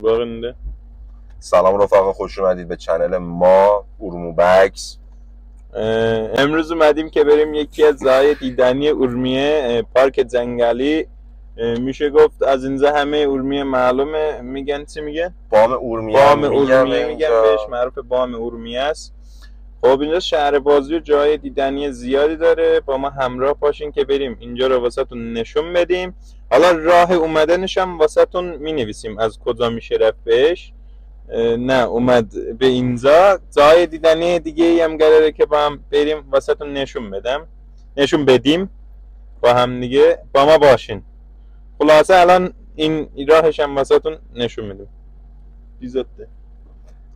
باقنده. سلام رفقا، خوش اومدید به چنل ما اورموبکس. امروز اومدیم که بریم یکی از جاهای دیدنی اورمیه، پارک جنگلی. میشه گفت از اینجا همه اورمیه معلومه. میگن چی میگن؟ بام اورمیه. بام اورمیه میگن بهش، معروف بام اورمیه است. خب اینجا شهر بازی و جای دیدنی زیادی داره. با ما همراه باشین که بریم اینجا رو واسهتون نشون بدیم. حالا راه اومدنش هم واسهتون مینویسیم از کجا میشه رفت بهش. نه اومد به اینجا جای دیدنی دیگه ای هم قراره که با هم بریم واسهتون نشون بدیم با هم دیگه. با ما باشین. خلاصه الان این راهش هم واسهتون نشون میدم. بیزاته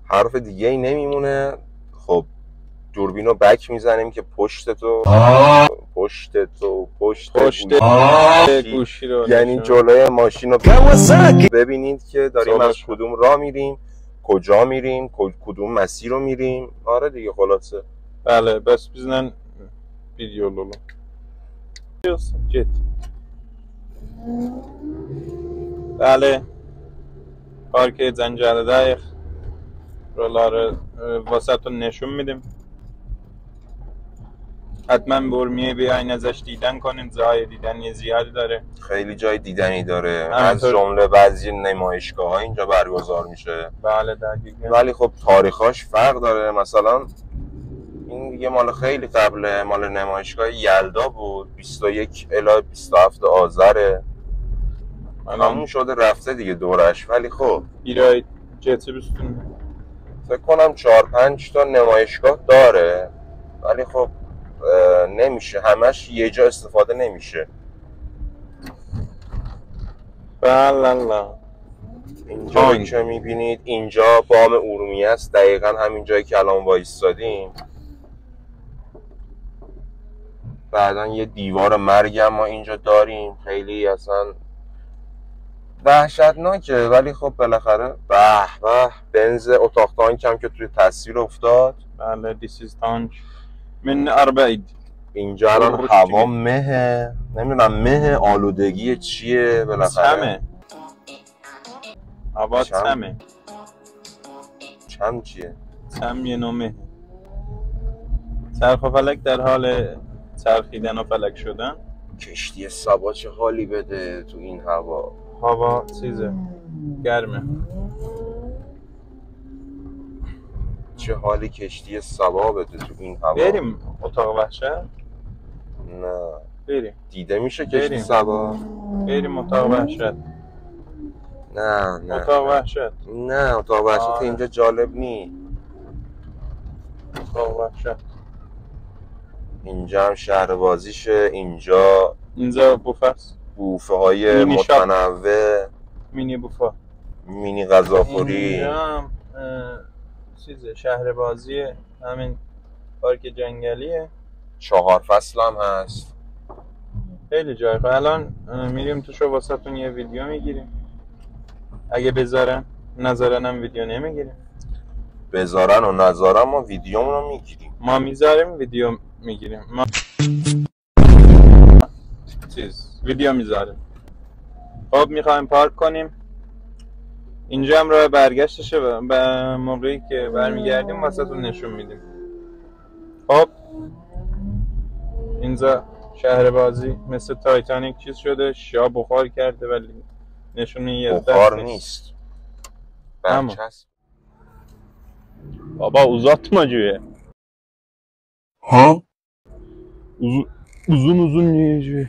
حرف دیگه ای نمیمونه. خب دوربین رو بک میزنیم که پشت گوشی رو، یعنی جلوی ماشین رو ببینید که داریم از کدوم راه میریم، کجا میریم، کدوم مسیر رو میریم. آره دیگه خلاصه. بله بس bizden video olalım. Jet. بله پارک زنجره رو واسهتون نشون میدیم. حتما به اورمیه بیاین، ازش دیدن کنین. جای دیدنی زیادی داره، خیلی جای دیدنی داره، از جمله بعضی نمایشگاه ها اینجا برگزار میشه. بله دقیقاً. ولی خب تاریخاش فرق داره. مثلا این دیگه مال خیلی قبله، مال نمایشگاه یلدا بود، 21 الی 27 آذر. تموم شده رفته دیگه دورش. ولی خب بیرای جتی بستون فکر کنم 4-5 تا نمایشگاه داره، ولی خب نمیشه همش یه جا استفاده نمیشه. بله. اینجا که میبینید اینجا بام اورمیه است، دقیقا همین جایی که الان وایستادیم. بعدن یه دیوار مرگ هم ما اینجا داریم، خیلی اصلا وحشتناکه. ولی خب بالاخره به بنز اتاق تانک هم که توی تصویر افتاد. بله دیسیز تانک من اربعید. اینجا الان هوا مهه، نمیدونم مه آلودگی چیه بالاخره. هوا چمه. چم چیه؟ چم یه نومه. چرخ و فلک در حال چرخیدن و فلک شدن. کشتی سبا چه حالی بده تو این هوا. هوا چیزه گرمه. چه حالی کشتی سبا بده تو این هوا. بریم اتاق وحشت؟ نه بریم. دیده میشه کشتی سبا؟ بریم اتاق وحشت. نه اتاق وحشت. نه اتاق وحشت اینجا جالب نی. اتاق وحشت اینجا هم شهر بازیشه. اینجا بوفه است. بوفه های متنوع، مینی بوفه، مینی غذاخوری. اینجا هم چیزه شهر بازیه، همین پارک جنگلیه. 4 فصل هم هست. خیلی جای. الان میریم توشو واسهتون یه ویدیو میگیریم. اگه بذارن، نذارن هم ویدیو نمیگیریم. بذارن و نذارن ما ویدیومون رو میگیریم. ما میذاریم ویدیو میگیریم. ما ویدیو میذاریم. خب میخوایم پارک کنیم. اینجا هم راه برگشتشه و به موقعی که برمیگردیم واسهتون نشون میدیم. خب اینجا شهر بازی مثل تایتانیک چیز شده، شیا بخار کرده ولی نشونه یه بخار نیست. برچسب. بابا uzatma جویه. ها؟ uzun جویه.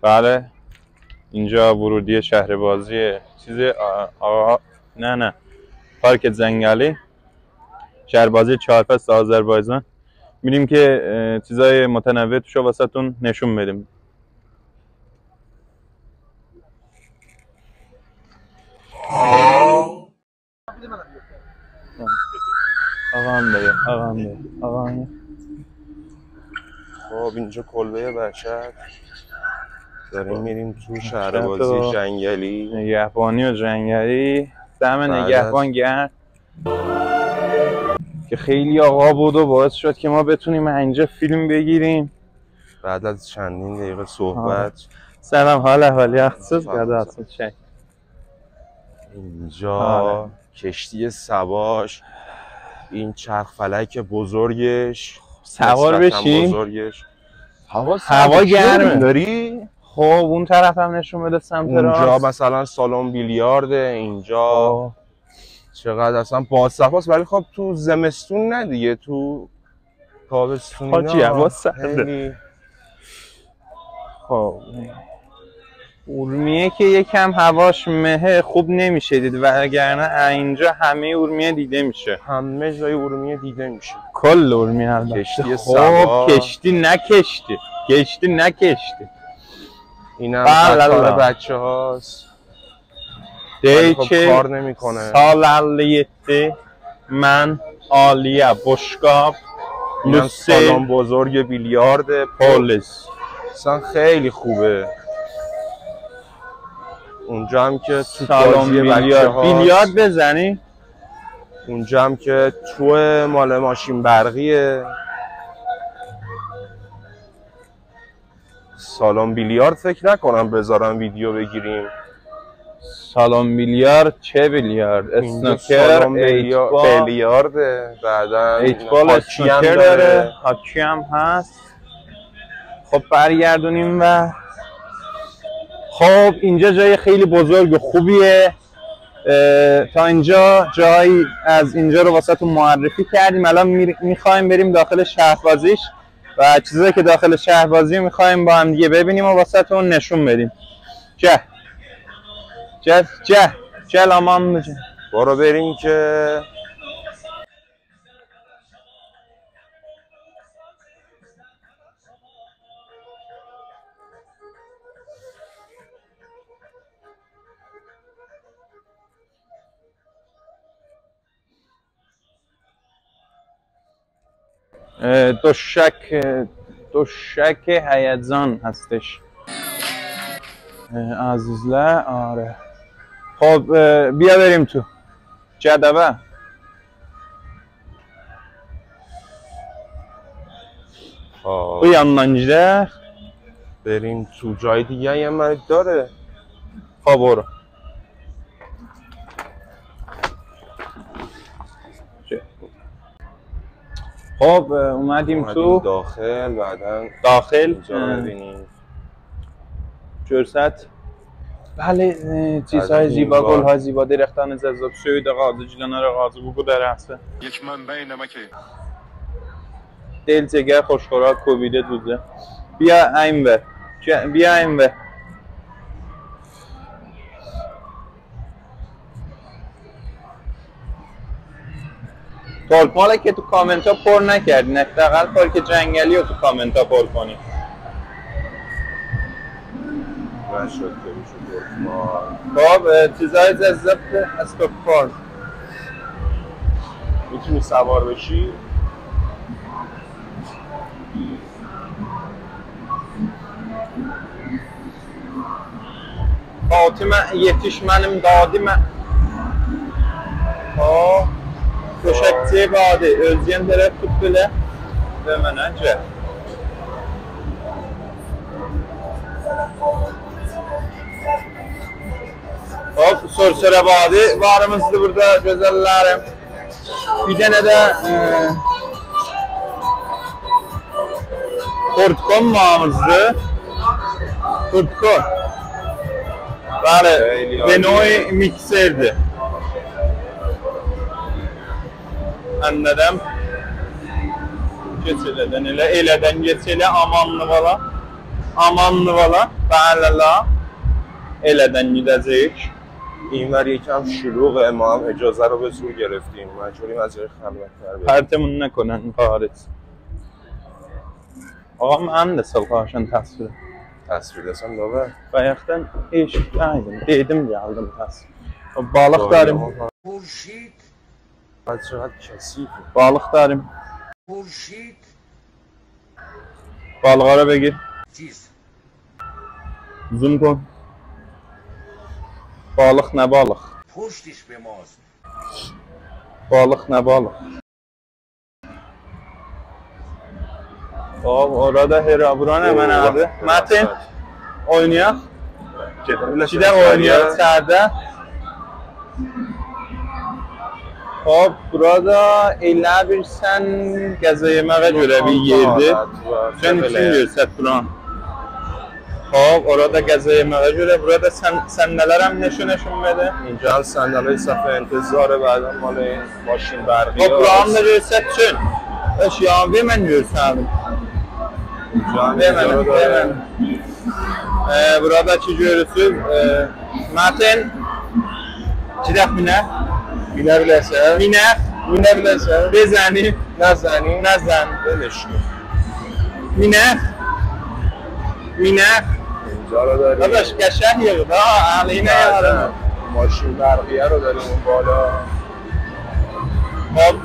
بله اینجا ورودی شهر بازیه. چیزه نه پارک جنگلی شهر بازی 4 فصل آذربایجان. میریم که چیزای متنوع توشو واسهتون نشون بدیم. آقام خب اینجا کلبه بچت. داریم میریم تو شهر بازی جنگلی. نگهبانی و جنگلی. دم نگهبان گرد. که خیلی آقا بود و باعث شد که ما بتونیم اینجا فیلم بگیریم بعد از چندین دقیقه صحبت. سلام، حال احوالی yaxşısınız؟ قدرتون چه؟ اینجا کشتی سواش، این چرخ فلک بزرگش، سوار بشیم. بزرگش. هوا گرمه داری؟ خب اون طرف هم نشون بده سمت راست. اونجا مثلا سالن بیلیارده، اینجا چقدر اصلا باصفاست، ولی خب تو زمستون نه دیگه، تو تابستون حاجی هوا سرده. خب اورمیه که یکم هواش مهه خوب نمیشه دید، وگرنه اینجا همه اورمیه دیده میشه، همه جای اورمیه دیده میشه، کل اورمیه البته. کشتی خب کشتی نکشتی اینم قطار بچه هاست دیچه کار نمیکنه. سال 57 من آلیا بشکاب سالن بزرگ بیلیارد پولیس اصلا خیلی خوبه. اونجا هم که تو سالن بیلیارد بزنی. اونجا هم که تو مال ماشین برقیه. سالن بیلیارد فکر نکنم بذارم ویدیو بگیریم. سالن بیلیارد چه بیلیارد؟ اسنوکر، بیلیارده، بعدا ایتبال اسنوکر داره، هاکی هم هست. خب برگردونیم و خب اینجا جای خیلی بزرگ و خوبیه. تا اینجا جایی از اینجا رو واسهتون معرفی کردیم. الان میخوایم بریم داخل شهربازیش و چیزایی که داخل شهربازی میخوایم با هم دیگه ببینیم و واسهتون نشون بدیم. چه امان بجه برو بریم که دوشک هیجان هستش عزیزله. آره خب بیا بریم تو جدبه. او yandan gider بریم تو. جای دیگه هم داره. خب برو. خب اومدیم تو داخل. بعدن داخل اینجا ببینیم جرست. بله چیزهای زیبا، گل‌های زیبا، درختان جذاب، سوی قاضی جلانه قاضی بگو در هسته یک منبع نمکه، دل جگر خوشخوراک کوبیده دوزه. بیا این به تولپاله که تو کامنت ها پر نکردین، حداقل پارک جنگلی رو تو کامنت ها پر کنید. نشد که خب چیزهای جذاب اسکوپ پارک. میتونی سوار بشی. Fatıma yetişmenim dadime. Döşəkçi badı, özgən tərəf tut belə və mənə gəl. Hop, Sörsörə badı varımızdır burada gözəllərim. Bir dənə də Kurtkon mağımızdır. Kurtkon. Bəli, Renault mikserdir. Anladım. Geç elədən, elədən geç elə, amanlı vala. Amanlı vala, bəli, elədən gidəcəyik. اینور یکم شلوغه، ما هم اجازه رو به زور گرفتیم، مجبوریم از جای خلوت‌تر بریم. پرتمون نکنن خارج. Ağam mənim də salqaşın təsviri. Təsvir desəm də var. Bayaqdan eşitdim, dedim gəldim təsvir. Balıq darim. خورشید چقدر کثیف. Balıq darim. خورشید Balıqlara begir. چیز Zoom kon. Balıq nə balıq? پشتش به ماست. Balıq nə balıq? orada Heraburan hemen abi. Metin oynayak. İkidə oynayaq içəridə. Burada elə bilsən qəza yeməyə görə bir yerdir. Sən üçün görsət buran. Orada qəza yeməyə görə. Burada səndələrəm nəşün-nəşünmədə. اینجا صندلی صف انتظار بعدا مال ماشین برقی buranı da görsət üçün. Eşyanı ver mən görsənim. Ver. Buradaki görürsünüz. Metin, gidelim minə. Minə bilərsən? Minə bilərsən. Bezəni. Nəzəni? Nəzən. Minə. اینجا رو داریم داداش قشنگ یه علیه یارم. ماشین برقیه رو داریم اون بالا. خب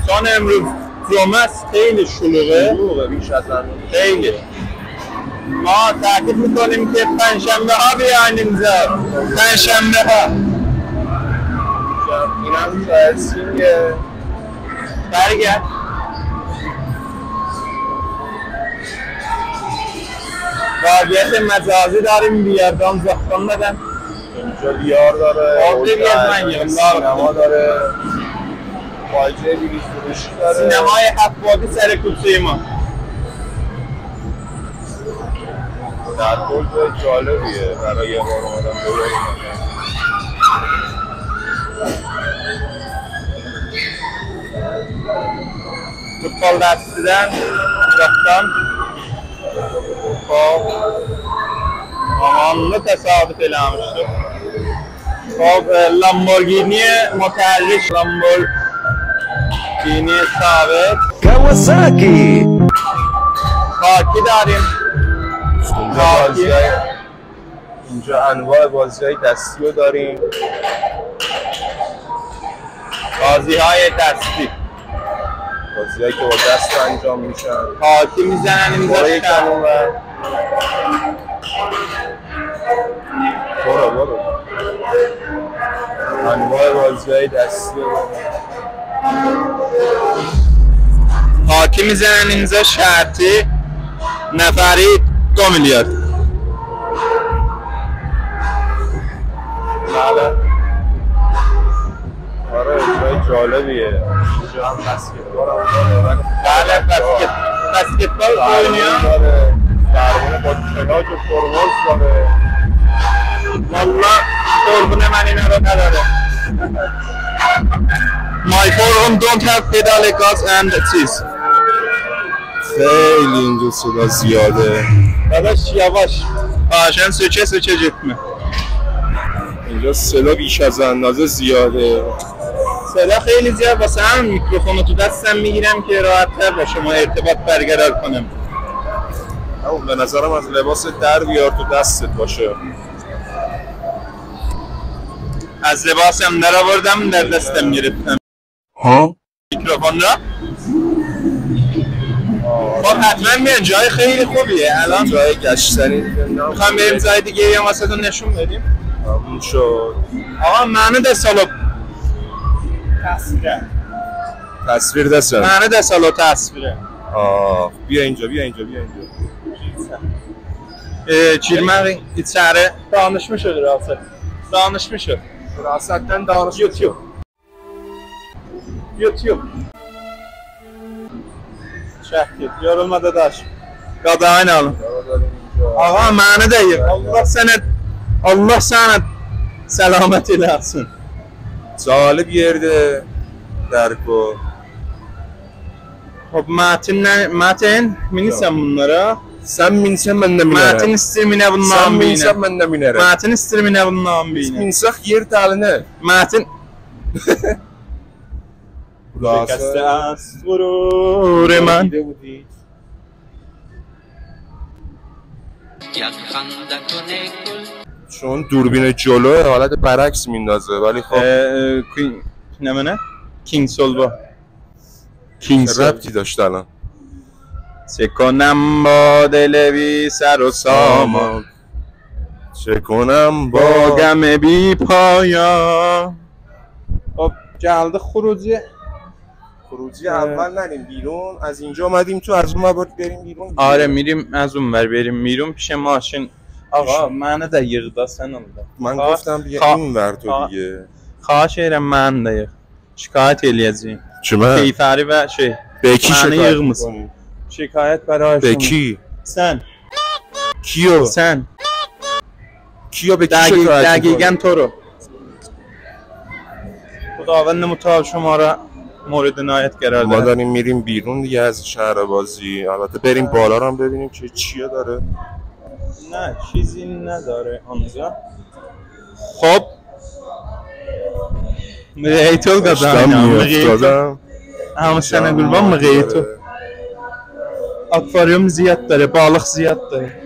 چون امروز جمعه است خیلی شلوغه بیش از همین خیلی. ما تاکید میکنیم که پنجشنبه ها بیاین اینجا. پنجشنبه ها. این هم شاید سینگه. برگرد. واقعیت مجازی داریم بیاردان زخم بدن. اینجا بیار داره. سینما داره. واجه بیلیز فروشی داره. سینمای هفت‌بادی سر کوچه ما. در کل جای جالبیه برای یه بار اومدم ببینم. Futbol dersinden uzaktan amanlı təsadüf eləmişdim. Lamborghini mütərrik Lamborghini sabit Kawasaki. Khaki darim. اینجا انواع بازی‌های دستی رو داریم. بازی‌های دستی. بازی‌هایی که با دست انجام میشن. خاکی میزنن این برای کمون و برو انواع بازی‌های دستی رو خاکی میزنن اینجا شرطی نفری 2 میلیارد. بله. آره جای جالبیه. اینجا هم بسکتبال هم داره. بله بسکتبال oynuyor. درمونه با کلاج و فرموز داره. والا قربون من اینا رو نداره. My forearm don't have pedal gas and cheese. خیلی اینجا صدا زیاده. داداش یواش. عشان سوچه جتمه. اینجا صدا بیش از اندازه زیاده. صدا خیلی زیاد واسه همین میکروفون رو تو دستم میگیرم که راحت‌تر با شما ارتباط برقرار کنم. به نظرم از لباس در بیار تو دستت باشه. از لباسم در آوردم در دستم گرفتم. ها؟ میکروفون را؟ خب حتما میان جای خیلی خوبیه. الان جای گشتنی میخوام بریم جای دیگه یا واسه نشون بدیم. همون شد. آقا معنی ده سالو تصویر دستم. معنی ده سالو تصویره. بیا اینجا. Çirməni içəri danışmışıq Rasit. Danışmışıq. Rasatdan danış. YouTube. Şəhid, yorulma dadaş. Qadağın alın. Ağa məni deyir. Allah sənə səlamət eləsin. Cəlib yerdə Derko. Hop Metin minirsən bunlara? Sen minsen ben de minerim. Metin istir minə bundan Sen minsen ben de minerim. Metin istir minə bundan binə. Minsak yer taline. Metin شکسته است غرور من. چون دوربین جلوه حالت برعکس میندازه ولی خب نه کینگ سولوا ربطی داشت الان. چه کنم با دل بی سر و سامان، چه کنم با غم بی پایان. خب geldi خروجی خروجی اول نریم بیرون، از اینجا اومدیم تو، از اون مبارد بریم بیرون. آره میریم از اون ور بریم بیرون پیش ماشین. آقا منو دقیق داستن اونده. من گفتم بیا این ور تو دیگه. خواهش ایرم من دقیق. شکایت الیازی. چما؟ کیفری و چه؟ به کی شکایت می‌کنی؟ شکایت برای به کی؟ سن. کیو؟ سن. کیو به کی شکایت می‌کنی؟ دقیقاً تو رو. خداوند متعال شما را مورد عنایت قرار داد. ما داریم میریم بیرون دیگه از شهر بازی. البته بریم بالا رو هم ببینیم که چیه داره. نه چیزی نداره آنجا. خب مغیتو دادم همه سنه گلبان مغیتو. اکواریوم زیاد داره، بالغ زیاد داره.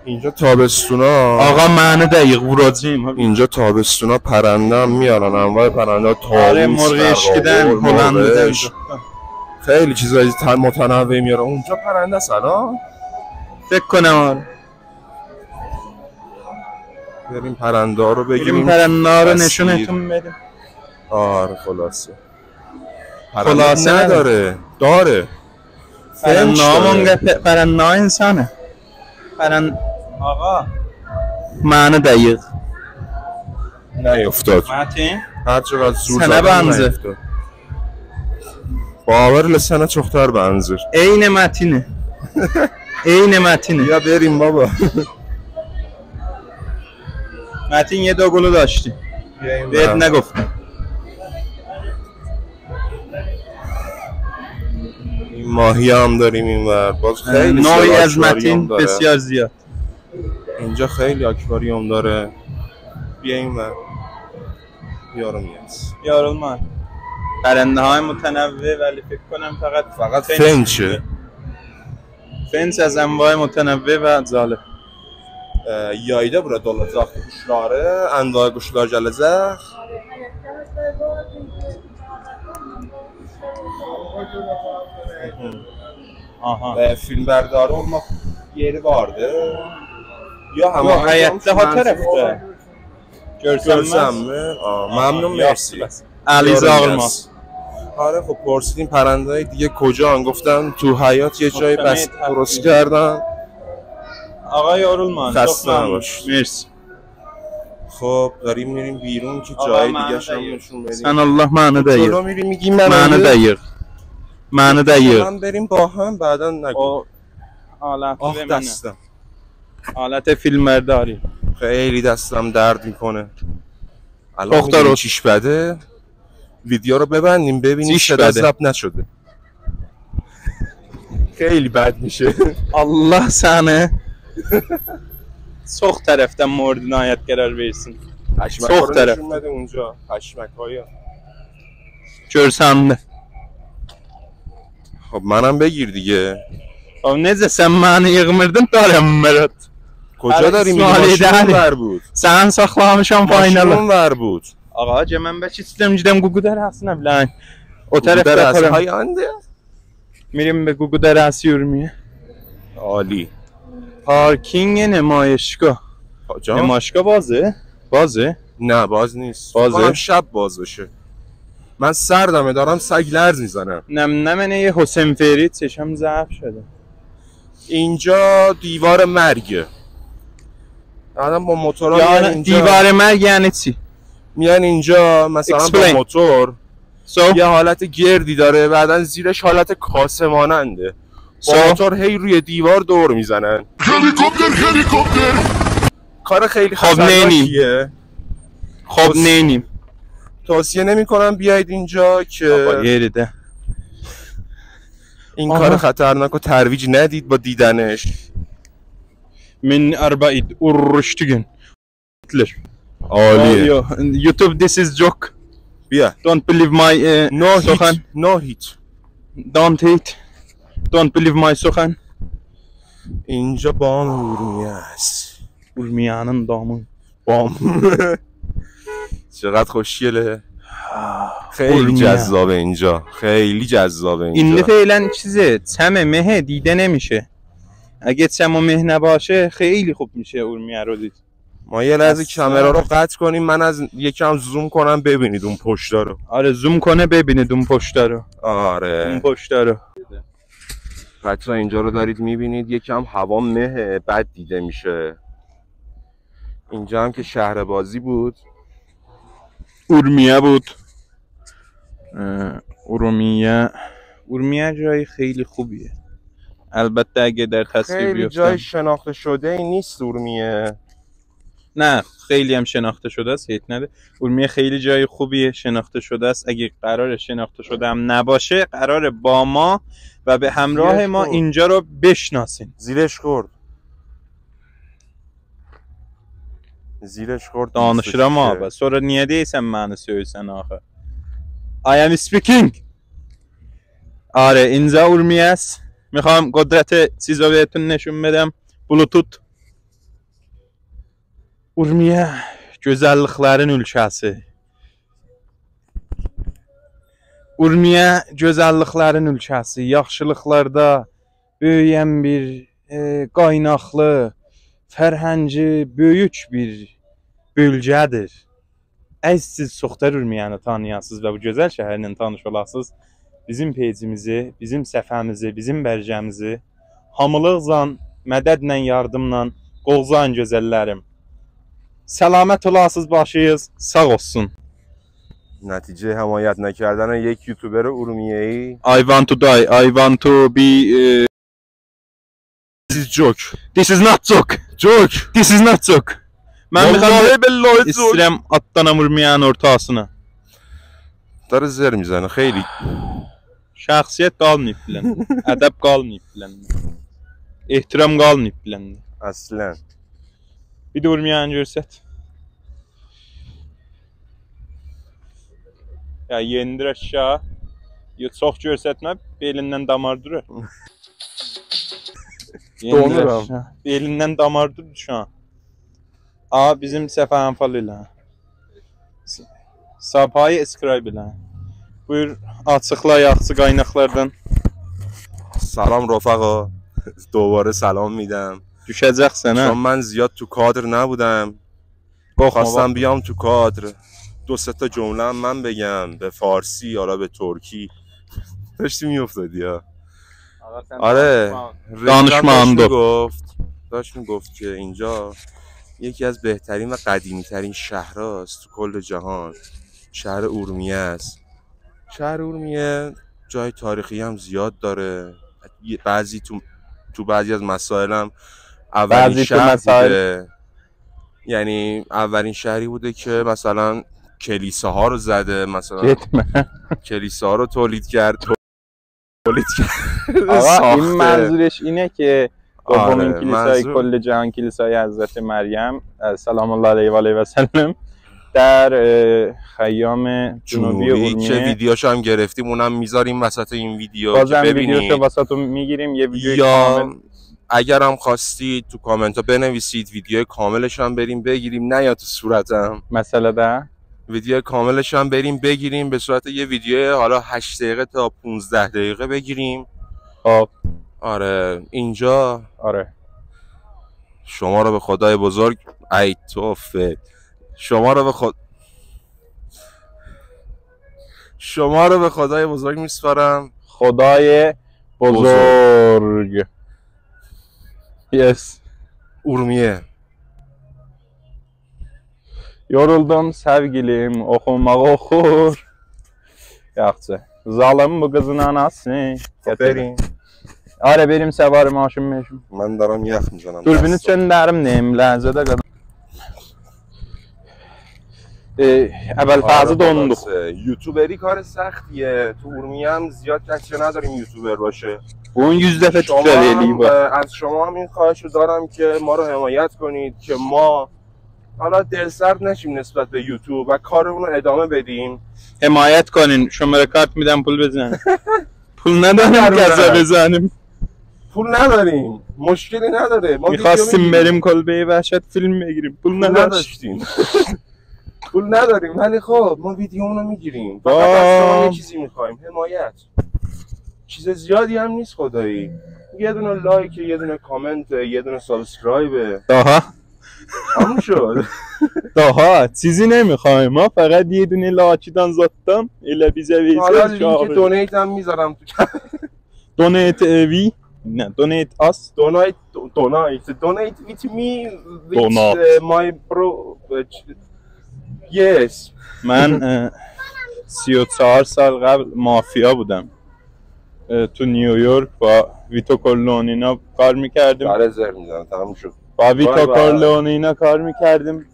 اینجا تابستونا آقا معنی دقیق ورازیم. اینجا تابستونا پرنده هم میارن، انواع پرنده ها، آره مرغ اشکیدن، هلند خیلی چیزایی متنوع میارن. اونجا پرنده سلام فکر کنم آره. بریم پرنده ها رو بگیریم. بریم پرنده ها رو نشونتون بدیم. آره خلاصه پرنده نداره داره. پرنده ها منگه پرنده ها انسانه. پرنده آقا معنی دقیق نیفتاد. متین هر چقدر زور سنه بنزه نیفتاد. باور لسنه چختر بنزر این متینه. این متینه. یا بریم بابا. متین یه دو گلو داشتی بهت نگفتم. این ماهی هم داریم این ور. باز خیلی نوعی از متین بسیار زیاد. اینجا خیلی آکواریوم داره. بیا این ور. یارو پرنده های متنوع ولی فکر کنم فقط فنچه. فنچ از انواع متنوع و zalı. Yayda burada olacaq quşları, anva quşlar gələcək. Aha. Filmbərdari olmaq yeri vardı. Ya həmin həyətdə ha tərəfdə. Görsənmi? Məmnun mersi. علیزا آقلماس. آره خب پرسیدیم پرنده‌های دیگه کجان، گفتن تو حیاط یه جای بس درست کردن. آقا یارولمان خسته نباش. مرسی. خب داریم میریم بیرون که جای دیگه هم نشون بدیم. سن الله معنی دقیق. جلو میریم میگیم معنی دقیق. معنی دقیق. من بریم با هم بعدا نگو. حالت دستم. حالت فیلم برداری. خیلی دستم درد میکنه. دختر چیش بده. ویدیو رو ببندیم ببینیم صدا ضبط نشده. خیلی بد میشه. Allah səni çox tərəfdən mord inayət qərar versin. Çox tərəf. Eونجا پشمک‌هایا. Görsəmdə. خب منم بگیر دیگه. خب necə sən məni yığmırdın daram Mərad. کجا داریم ماشین ور بود. Sən saxlamışam faynalı. ماشین ور بود. Ağa mən bəlkə istəyirəm gedəm Ququ dərəsinə bilən. O tərəfdə hayandı. میریم به گوگو درست یورمیه. عالی. پارکینگ نمایشگاه. نمایشگاه بازه؟ بازه؟ نه باز نیست. بازه؟ شب باز بشه. من سردمه دارم سگ لرز میزنم. نمنه یه حسین فرید چشم ضعف شده. اینجا دیوار مرگه. آدم با موتورها میان اینجا. دیوار مرگ یعنی چی؟ میان اینجا مثلا با موتور یه حالت گردی داره بعدن زیرش حالت کاسه ماننده. با موتور هی روی دیوار دور میزنن. هلیکوپتر کار خیلی خطرناکیه. خب نینیم توصیه نمی کنم بیاید اینجا که یریده این کار خطرناک رو ترویج ندید با دیدنش. من اربعید ارشتگن عالیه. یوتیوب this is joke. بیا. Don't believe my سخن. No hit. Don't believe my سخن. اینجا بام ارومیه است. ارومیه‌نın damı. بام. چقدر خوشگله. خیلی جذابه اینجا. خیلی جذابه اینجا. این فعلا چیزه چم مه دیده نمیشه. اگه چم و مه نباشه خیلی خوب میشه ارومیه رو دید. ما یه لحظه کامera رو قطع کنیم، من از یکم زوم کنم ببینید اون پشتا رو. آره زوم کنه ببینید اون پشتا رو. آره اون پشتا رو. بچه‌ها اینجا رو دارید میبینید، یکم هوا مه بد دیده میشه. اینجا هم که شهر بازی بود، اورمیه بود. اورمیه جای خیلی خوبیه. البته اگه در تصویر خیلی بیفتم جای شناخته شده ای نیست اورمیه. نه خیلی هم شناخته شده است، هیچ نده. اورمیه خیلی جای خوبیه، شناخته شده است. اگه قرار شناخته شده هم نباشه، قرار با ما و به همراه ما اینجا رو بشناسین. زیرش خورد. Danışıram abi. Sonra niye değilsen bana söylesen axı. I am speaking. آره اینجا اورمیه است. میخوام قدرت چیزا بهتون نشون بدم. Bluetooth. Urmiye gözəlliklərin ölkəsi. Urmiye gözəlliklərin ölkəsi. Yaxşılıqlarda böyüyən bir qaynaqlı, fərhəngi, böyük bir bölgədir. Əgər siz çoxdur Urmiyəni tanıyasınız və bu gözəl şəhərlə tanış olasınız, bizim peycimizi, bizim səfəmizi, bizim bərgəmizi hamılıqla, mədədlə, yardımla qolzayın gözəllərim. سلامت olasınız başıyız, sağ olsun. نتیجه حمایت نکردن یک یوتیوبر ارومیه‌ای. I want to die. I want to be. This is joke. This is not joke. Joke. This is not joke. Ben Vallahi billahi istəyirəm atlanam Urmiyanın ortasına. Dara zər میزنه خیلی. Şəxsiyyət qalmayıb biləndə. Ədəb qalmayıb biləndə. Ehtiram qalmayıb biləndə. Aslan. Bir də Urmiyanı görsət. Ya yendir aşağı. Çox görsətmə, belindən damar durur. Donuram. Belindən damar durur şu an. Aa bizim Səfə Anfal ilə. Sapayı escribe ilə. Buyur açıqla yaxşı qaynaqlardan. سلام رفقا. دوباره سلام میدم. düşəcəksən ha. چون من زیاد تو کادر نبودم. خواستم بیام تو کادر. دو سه تا جمله هم من بگم به فارسی یا به ترکی. داشتی میافتادی ها. آره دانشمند داشت میگفت که اینجا یکی از بهترین و قدیمی ترین شهرهاست تو کل جهان. شهر اورمیه است. شهر اورمیه جای تاریخی هم زیاد داره. بعضی تو بعضی از مسائل هم اولین شهر بوده. یعنی اولین شهری بوده که مثلا کلیساها رو زده، مثلا کلیساها رو تولید کرد. آقا این منظورش اینه که دومین کلیسای کل جهان کلیسای حضرت مریم سلام الله علیه و آله و سلم در خیام جنوبی اورمیه که ویدیوشو هم گرفتیم، اونم میذاریم وسط این ویدیو بازم ویدیوشو وسطو میگیریم. یه ویدیو کامل اگر هم خواستید تو کامنت ها بنویسید ویدیو کاملش هم بریم بگیریم، نه یا تو صورتم مسئله ده ویدیو کاملش هم بریم بگیریم به صورت یه ویدیو حالا 8 دقیقه تا 15 دقیقه بگیریم. خب آره اینجا آره شما رو به خدای بزرگ ای توفه شما رو به خدای بزرگ میسپارم. خدای بزرگ Yes. Urmiye. Yoruldum sevgilim, okumağı okur. Yaxşı. Zalım bu qızın anası. Aferin. Ara benim səvarı maşın meşim. Mən daram yax میزنم. Dürbünü çöndərim neyim ləhzədə qədər. اول فازı donduq. یوتیوبری کار سختیه. تو اورمیه هم زیاد کسی نداریم یوتیوبر باشه. اون 100 دفعه تکراری با از شما هم این خواهشو دارم که ما رو حمایت کنید که ما حالا دلسرد نشیم نسبت به یوتیوب و کارمون رو ادامه بدیم. حمایت کنین. شماره کارت میدم پول بزنید. پول نداریم کسا بزنیم. پول نداریم. مشکلی نداره. ما می‌خواستیم بریم کلبه وحشت فیلم بگیریم. پول نداشتیم. پول نداریم ولی خب ما ویدیومون رو میگیریم. فقط از شما یه چیزی می‌خوایم، حمایت. چیز زیادی هم نیست خدایی. یه دونه لایک، یه دونه کامنت، یه دونه سابسکرایب. آها همون شد. داها چیزی نمیخوایم، ما فقط یه دونه لاچیدان زدتم الا بیزه حالا ویزه لینک دونیت هم میذارم تو دونیت وی نه دونیت اس دونیت with me Donut. with my bro yes. من 34 سال قبل مافیا بودم تو نیویورک با ویتو کورلئونه کار میکردیم. برای زر میزنم تموم شد. با ویتو بای بای. کورلئونه کار میکردیم.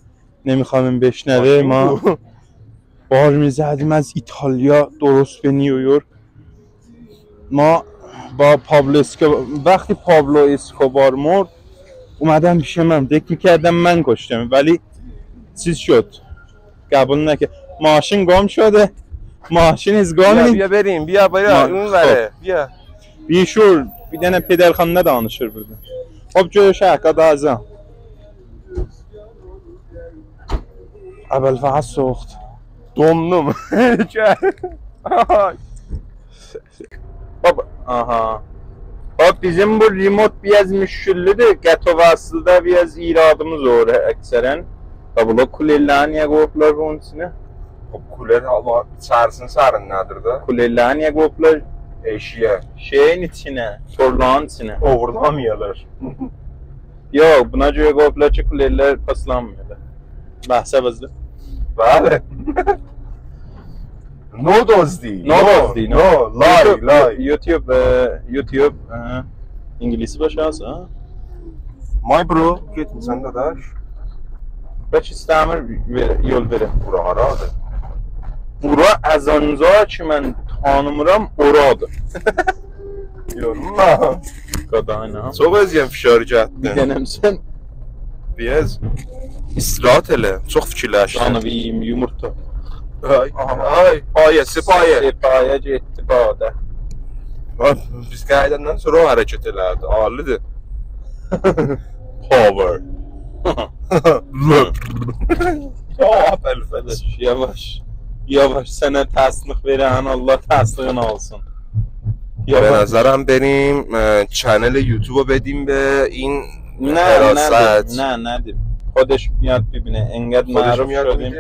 نمیخوام بشنوه. ما بار میزدیم از ایتالیا درست به نیویورک. ما با پابلو اسکوبار، وقتی پابلو اسکوبار مرد اومدم پیش من، فکر میکردم من کشتم ولی چیز شد، قبول نکرد. ماشین گم شده. ماشین از گام. بیا بریم، بیا اون وره. بیا بیشور بیدن پدرخانه danışır burada. Hop görüşək qadazım. اول فقط سوخت دومنم. Hop aha. Hop bizim bu remote biraz müşküllüdür. Qəto vasıtada biraz iradımız olur əksərən. Tabi o kulelləri niyə qoyublar bunun içine? خب کولر هوا سرن نداره. Kulelləri niyə qoyublar Eşiğe. şeyin içine, torlağın içine? Overlamıyorlar. Yok, buna göre qoyublar ki kulelər paslanmıyorlar. Bəhsə bazdı. بله. No dozdi. No dozdi. No. Lie. YouTube İngilizce başarısı ha? My bro. Git sen dadaş. Bəs istəmir yol verin. Bura haradır? Bura Əzanza ki mən tanımıram, oradır. Yorulma. Qadayna. Çok özgün fişarı cəhdin. Bir dənəm sən Biraz istirahat elə. Çox fikirləşdin. canavıyım, yumurta. Ay. Payə, sipayə. Sipayə getdi badə. Biz qaydandan sonra o hərəkət elədi. Alidir. Power. Yavaş. Yavaş sənə təsdiq verən Allah təsdiqin olsun. به نظرم بریم چنل یوتیوب بدیم به این نه حراست. نه ندیم. خودش میاد ببینه. انقدر معروف شدیم.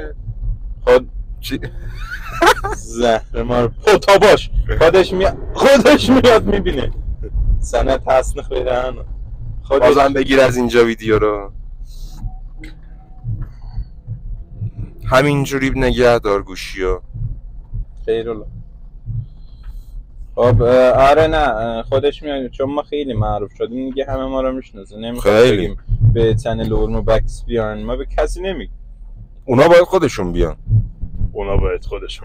چی؟ زهر ما رو پتا باش. خودش میاد میبینه. سنه تصنیخ بدن. بازم بگیر از اینجا ویدیو رو. همینجوری نگه دار گوشیو. خیرالله. خب آره نه خودش میاد چون ما خیلی معروف شدیم دیگه همه ما رو میشناسه. نمیخوام بگیم به چنل اورمو بکس بیان. ما به کسی نمیگیم. اونا باید خودشون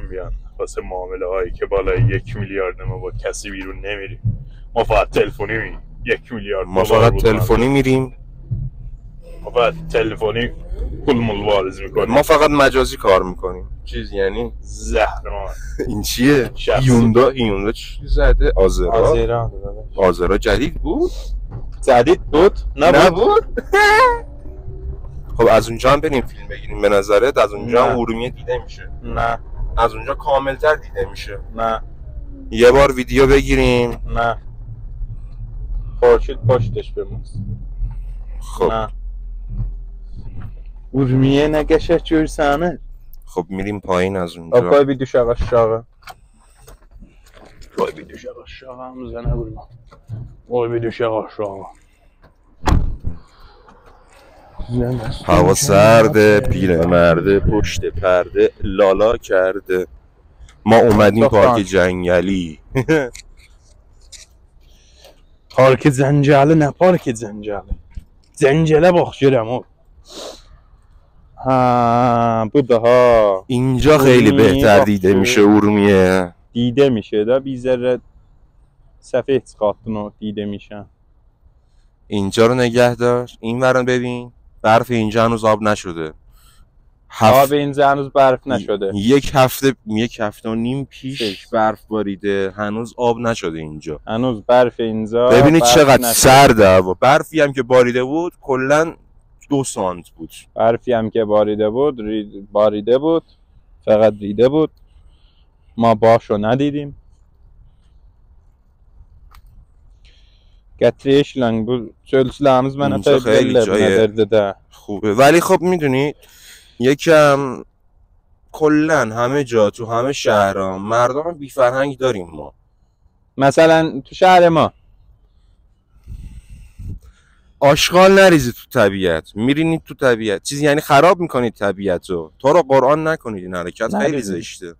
بیان. واسه معامله هایی که بالای 1 میلیارد ما با کسی بیرون نمیریم. ما فقط تلفنی میریم. 1 میلیارد ما فقط تلفنی میریم. ما فقط تلفنی پول ملوارز میکنیم. ما فقط مجازی کار میکنیم. چیز یعنی زهر ما. این چیه؟ شخصی. هیوندا چی زده؟ آزرا جدید بود؟ جدید بود؟ نبود؟ خب از اونجا هم بریم فیلم بگیریم به نظرت؟ از اونجا هم ارومیه دیده میشه؟ نه. از اونجا کاملتر دیده میشه؟ نه. یه بار ویدیو بگیریم؟ نه. خورشید پشتش بموست. خب نه. ارومیه نگشه جورسانه. خب میریم پایین از اونجا. پای بیدوش aşağı. Poi bir düşe aşağı hamzene vurma. Poi bir düşe aşağı. هوا سرده پیرمرده پشت پرده لالا کرده ما اومدیم پارک جنگلی. پارک زنجاله نه پارک زنجاله. زنجاله باخ görəm o. ها bu daha اینجا خیلی بهتر دیده میشه ارومیه. دیده میشه دا بی ذره صفحه çıkarttın o دیده میشن. اینجا رو نگه دار. این ورن ببین برف اینجا هنوز آب نشده. آب اینجا هنوز برف نشده. یک هفته و نیم پیش برف باریده هنوز آب نشده اینجا. هنوز برف اینجا. ببینید چقدر سرده هوا. برفی هم که باریده بود کلا 2 سانت بود. برفی هم که باریده بود فقط ریده بود. ما باشو ندیدیم. گتریش لنگ بود چلسلامز من اینجا خیلی جای ندارده ده خوبه، ولی خب میدونید یکم کلن همه جا تو همه شهرها مردم بی فرهنگ داریم ما. مثلا تو شهر ما آشغال نریزید تو طبیعت، میرینید تو طبیعت چیزی، یعنی خراب میکنید طبیعت رو. تو رو قرآن نکنید، این حرکت خیلی زشته.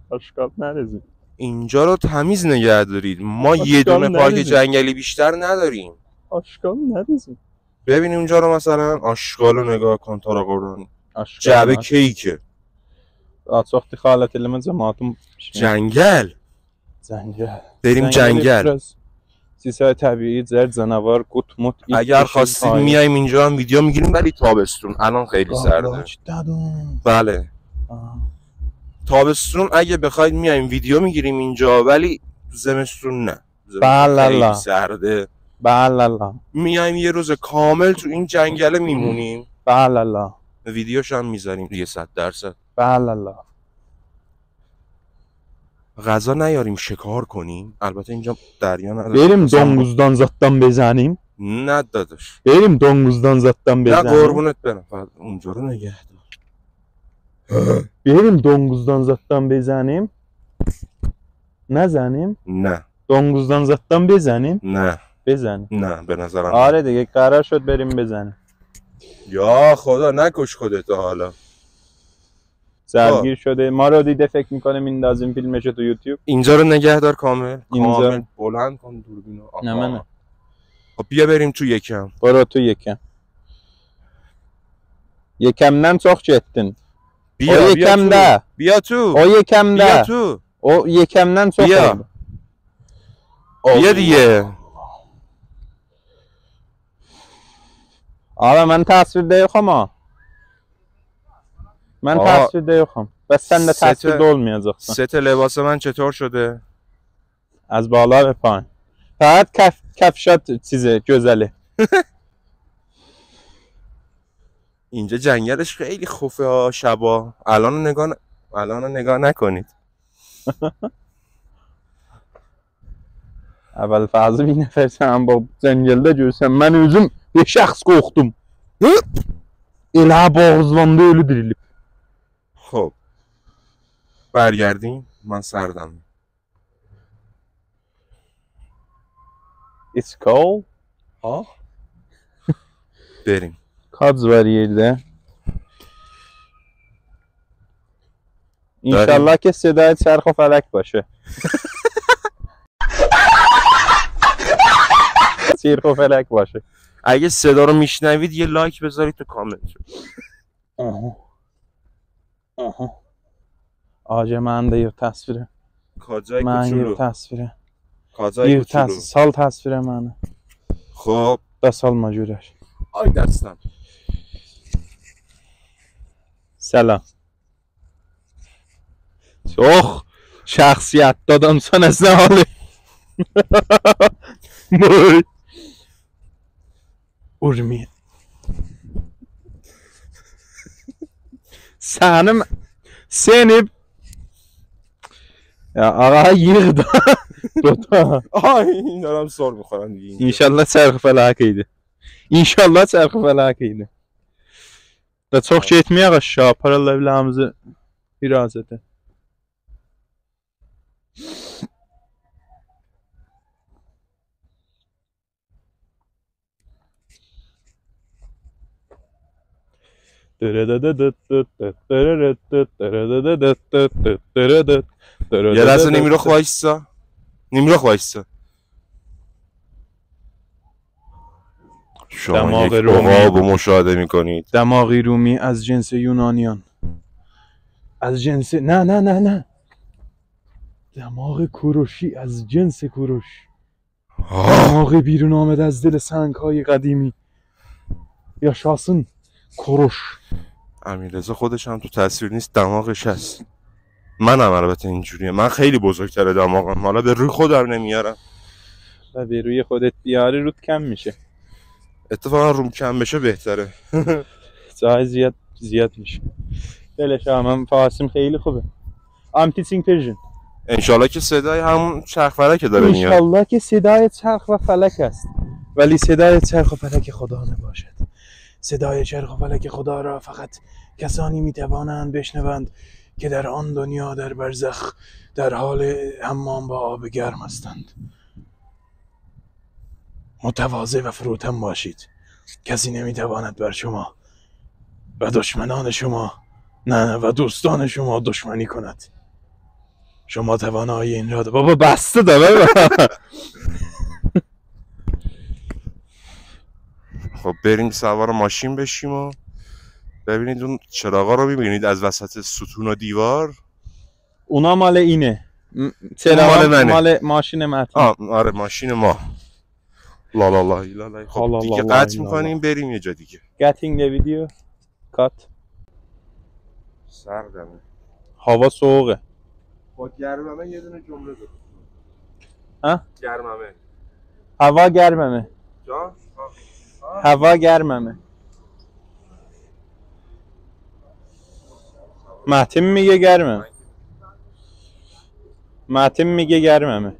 آشغال نریزید، اینجا رو تمیز نگه دارید. ما یه دونه پارک جنگلی بیشتر نداریم. آشغال نریزید. ببین اونجا رو مثلا آشغال رو نگاه کن، تو رو قرآن جعبه کیکه. آساختی خالت اللي من زماتم جنگل بریم جنگل. چیزهای طبیعی، زرد، زنوار، قط مت. اگر خواستید میایم اینجا هم ویدیو میگیریم، ولی تابستون الان خیلی سرده. بله تابستون اگه بخواید میایم ویدیو میگیریم اینجا، ولی زمستون نه. خیلی سرده. بله میایم یه روز کامل تو این جنگل میمونیم. بله ویدیوش هم میذاریم دیگه 100%. بله غذا نیاریم شکار کنیم. البته اینجا دریا نداره. بریم دونگوزدان زاتtan بزنیم. نه داداش بریم دونگوزدان زاتtan بزنیم. نه قربونت برم، فقط اونجا رو نگه دار. بریم دونگوزدان زاتtan بزنیم. نزنیم؟ نه. دونگوزدان زاتtan بزنیم؟ نه. بزنیم. نه به نظرم. آره دیگه قرار شد بریم بزنیم. یا خدا نکش خودت حالا. سرگیر شده ما رو دیده، فکر میکنه میندازیم فیلمشو تو یوتیوب. اینجا رو نگه دار کامل. اینجا کامل بلند کن دوربینو. نه منه. خب بیا بریم تو یکم. برو تو یکم. یکمden çok çektin. بیا o yekemde. بیا تو. o yekemde. بیا تو. o yekemden çok بیا. بیا دیگه. آره من تصویرده yokum من تصویرده yokum. بس sen de تصویرده olmayacaksın. ست لباس من چطور شده؟ از بالا به پایین. فقط کفشات چیزه گözeli. اینجا جنگلش خیلی خوفه ها شبا. الان نگاه نکنید. اول fazla bir nefer sen bu cəngəldə görsən mən özüm bir şəxs qorxdum. Elə boğazlandı ölü dirilib. خب برگردیم. من سردم. It's cold. ها بریم. Kaç var yerdə. İnşallah ki صدای چرخ و فلک باشه. چرخ و فلک باشه. اگه صدا رو میشنوید یه لایک بذارید تو کامنت. آجا من de yığ təsviri. کاجای من کوچولو. yığ təsviri. کاجای کوچولو. Sal təsvirə məni. خب Da salma görək. آی دستم. سلام. Çox şəxsiyyətli adamsan əslən halı. Moy. Urmi. Seni ya ağa yığdı. Dota. آی این دارم سر میخورم دیگه. İnşallah çərxi fəlak idi. İnşallah çərxi fəlak idi. Da çox getməyək aşağı, paralellərimizi irazətə. یه لحظه نیمروخ وایسا. نیمروخ وایسا. شما یک عقاب مشاهده میکنید. دماغی رومی از جنس یونانیان. از جنس نه دماغ کوروشی از جنس کوروش. دماغ بیرون آمده از دل سنگ‌های قدیمی. یاشاسın کوروش. امیررضا خودش هم تو تصویر نیست، دماغش هست. منم البته اینجوریه. من خیلی بزرگتره دماغم. حالا به روی خودم نمیارم. و به روی خودت بیاری رود کم میشه. اتفاقا روم کم بشه بهتره. جای زیاد میشه. دلش هم فارسیم خیلی خوبه. I'm teaching Persian. انشالله که صدای همون چرخ فلک داره میاد. انشالله که صدای چرخ و فلک است. ولی صدای چرخ و فلک خدا نباشد. صدای چرخ و فلک خدا را فقط کسانی میتوانند بشنوند که در آن دنیا در برزخ در حال حمام با آب گرم هستند. متواضع و فروتن باشید. کسی نمیتواند بر شما و دشمنان شما و دوستان شما دشمنی کند. شما توانایی این را بابا بسته داره. خب بریم سوار ماشین بشیم و ببینید اون چراغا رو میبینید از وسط ستون و دیوار. اونا مال اینه. مال منه. مال ماشین متین. آره ماشین ما. لا لا لا لا لا. خب دیگه قطع میکنیم بریم یه جا دیگه. Getting the video cut. سردمه. هوا سوقه. با گرممه یه دونه جمله بگو. ها؟ گرممه. هوا گرممه. جان؟ هوا گرممه. متین میگه گرمه. متین میگه گرممه.